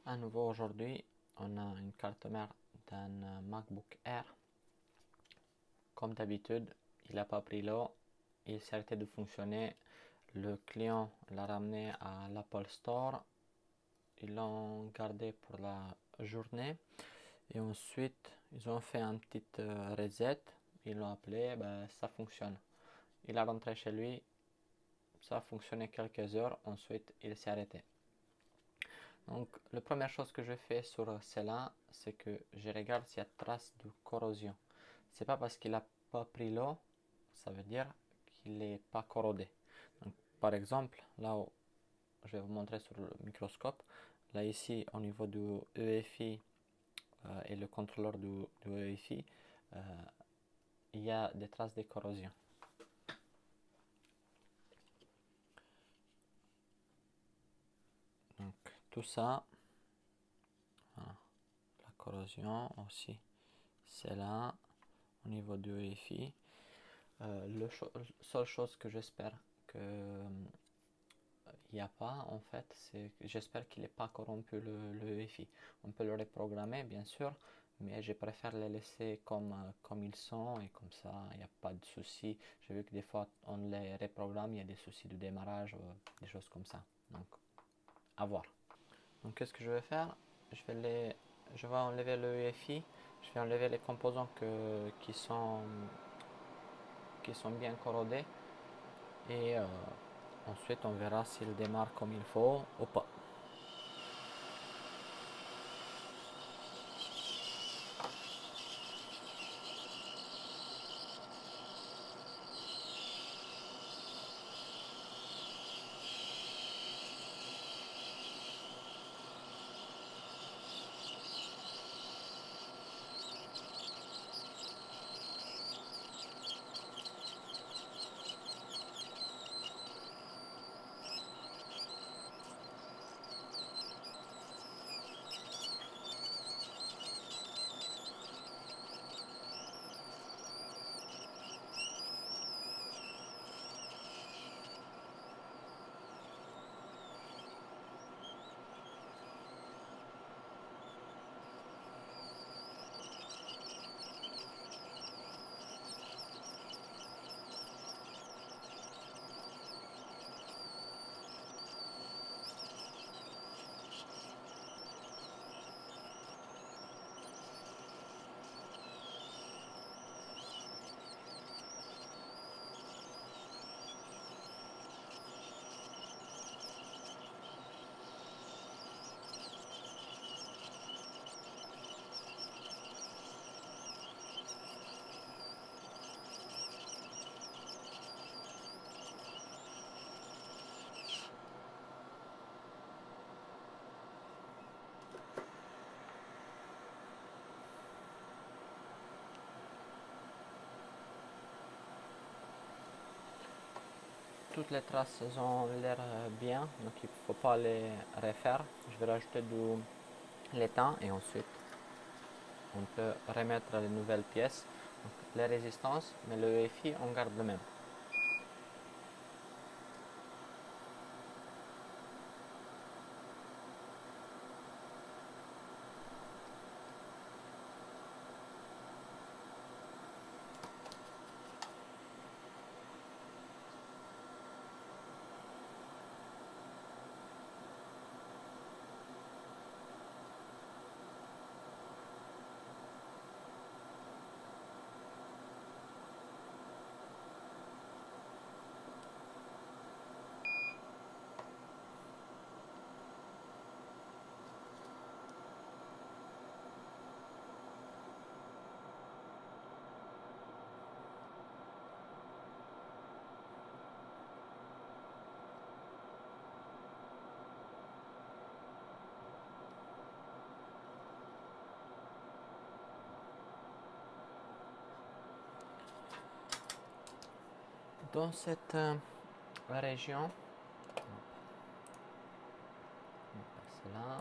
À nouveau aujourd'hui, on a une carte mère d'un MacBook Air. Comme d'habitude, il n'a pas pris l'eau, il s'est arrêté de fonctionner. Le client l'a ramené à l'Apple Store. Ils l'ont gardé pour la journée. Et ensuite, ils ont fait un petit reset. Ils l'ont appelé, ça fonctionne. Il est rentré chez lui, ça a fonctionné quelques heures. Ensuite, il s'est arrêté. Donc, la première chose que je fais sur cela, c'est que je regarde s'il y a trace de corrosion. C'est pas parce qu'il n'a pas pris l'eau, ça veut dire qu'il n'est pas corrodé. Donc, par exemple, là où je vais vous montrer sur le microscope, là ici au niveau du EFI et le contrôleur du EFI, il y a des traces de corrosion. Donc, tout ça, voilà, la corrosion aussi, c'est là au niveau du EFI. La seule chose que j'espère que il n'y a pas en fait, c'est que j'espère qu'il n'est pas corrompu le EFI. On peut le reprogrammer bien sûr, mais je préfère les laisser comme ils sont et comme ça il n'y a pas de soucis. J'ai vu que des fois on les reprogramme, il y a des soucis de démarrage, des choses comme ça. Donc à voir. Donc qu'est-ce que je vais faire? Je vais enlever le EFI, je vais enlever les composants qui sont bien corrodés et ensuite on verra s'il démarre comme il faut ou pas. Toutes les traces ont l'air bien, donc il ne faut pas les refaire. Je vais rajouter de l'étain et ensuite on peut remettre les nouvelles pièces. Donc, les résistances, mais le EFI on garde le même. Dans cette région, là,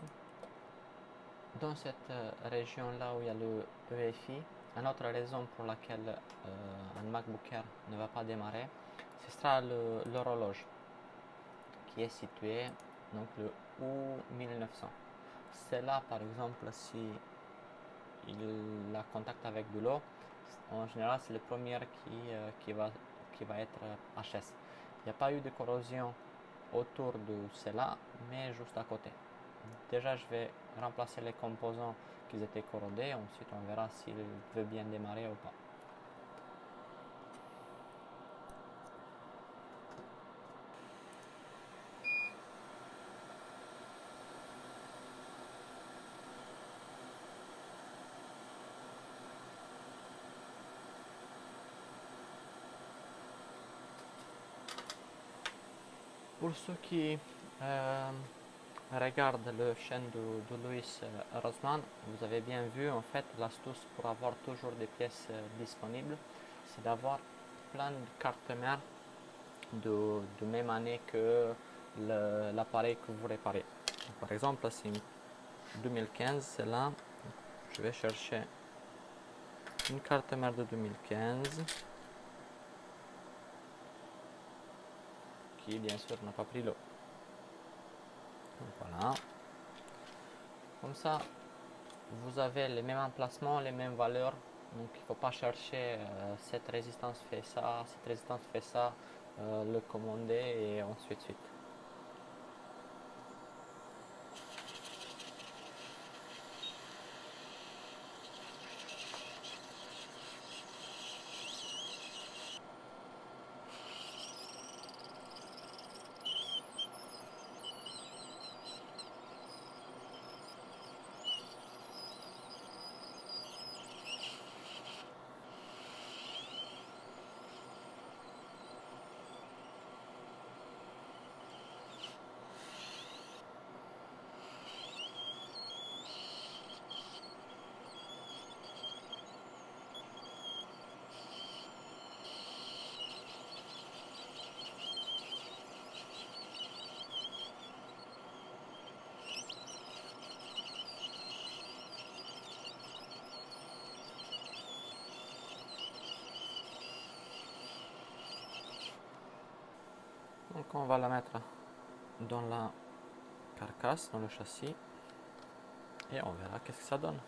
dans cette région là où il y a le EFI, une autre raison pour laquelle un MacBook Air ne va pas démarrer, ce sera l'horloge qui est situé donc le U1900. celle-là, par exemple, si il a contact avec de l'eau, en général, c'est le premier qui va être HS. Il n'y a pas eu de corrosion autour de celle-là, mais juste à côté. Déjà, je vais remplacer les composants qui étaient corrodés. Ensuite, on verra s'il veut bien démarrer ou pas. Pour ceux qui regardent le chaîne de Louis Rossmann, vous avez bien vu en fait l'astuce pour avoir toujours des pièces disponibles, c'est d'avoir plein de cartes mères de même année que l'appareil que vous réparez. Donc, par exemple, c'est une 2015, c'est là. Je vais chercher une carte mère de 2015 qui bien sûr n'a pas pris l'eau. Voilà. Comme ça, vous avez les mêmes emplacements, les mêmes valeurs. Donc il ne faut pas chercher cette résistance fait ça, cette résistance fait ça, le commander et ensuite de suite. Donc on va la mettre dans la carcasse, dans le châssis, et on verra qu'est-ce que ça donne.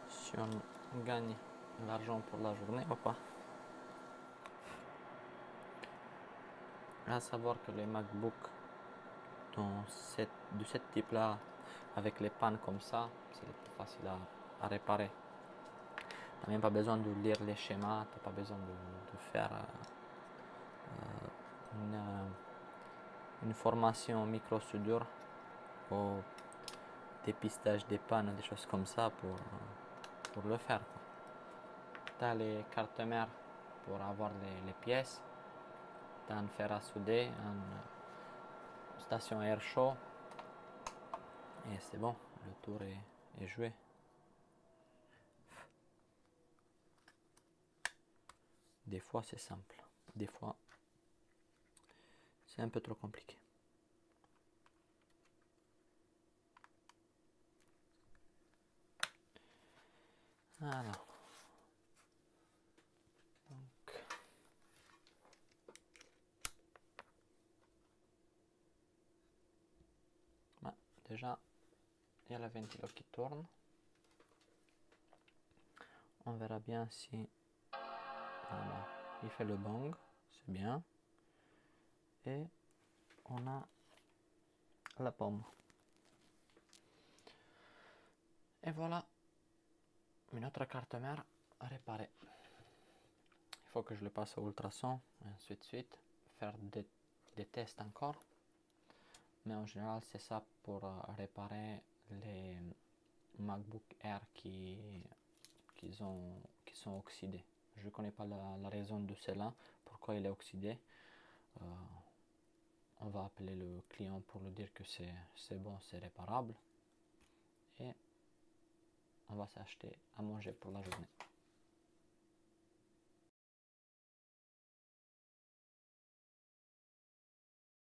Si on gagne l'argent pour la journée ou pas. À savoir que les MacBook de ce type là, avec les pannes comme ça, c'est le plus facile à réparer. Tu n'as même pas besoin de lire les schémas, tu n'as pas besoin de faire une formation micro-soudure ou dépistage des pannes, des choses comme ça pour le faire. Tu as les cartes mères pour avoir les pièces, tu as un fer à souder, une station air chaud et c'est bon, le tour est joué. Des fois c'est simple, des fois c'est un peu trop compliqué. Alors, donc, déjà il y a la ventilo qui tourne. On verra bien si voilà, il fait le bang, c'est bien. Et on a la pomme. Et voilà une autre carte mère à réparer. Il faut que je le passe au ultrason, et ainsi de suite, faire des tests encore. Mais en général, c'est ça pour réparer les MacBook Air qui sont oxydés. Je ne connais pas la raison de cela, pourquoi il est oxydé. On va appeler le client pour lui dire que c'est bon, c'est réparable. Et on va s'acheter à manger pour la journée.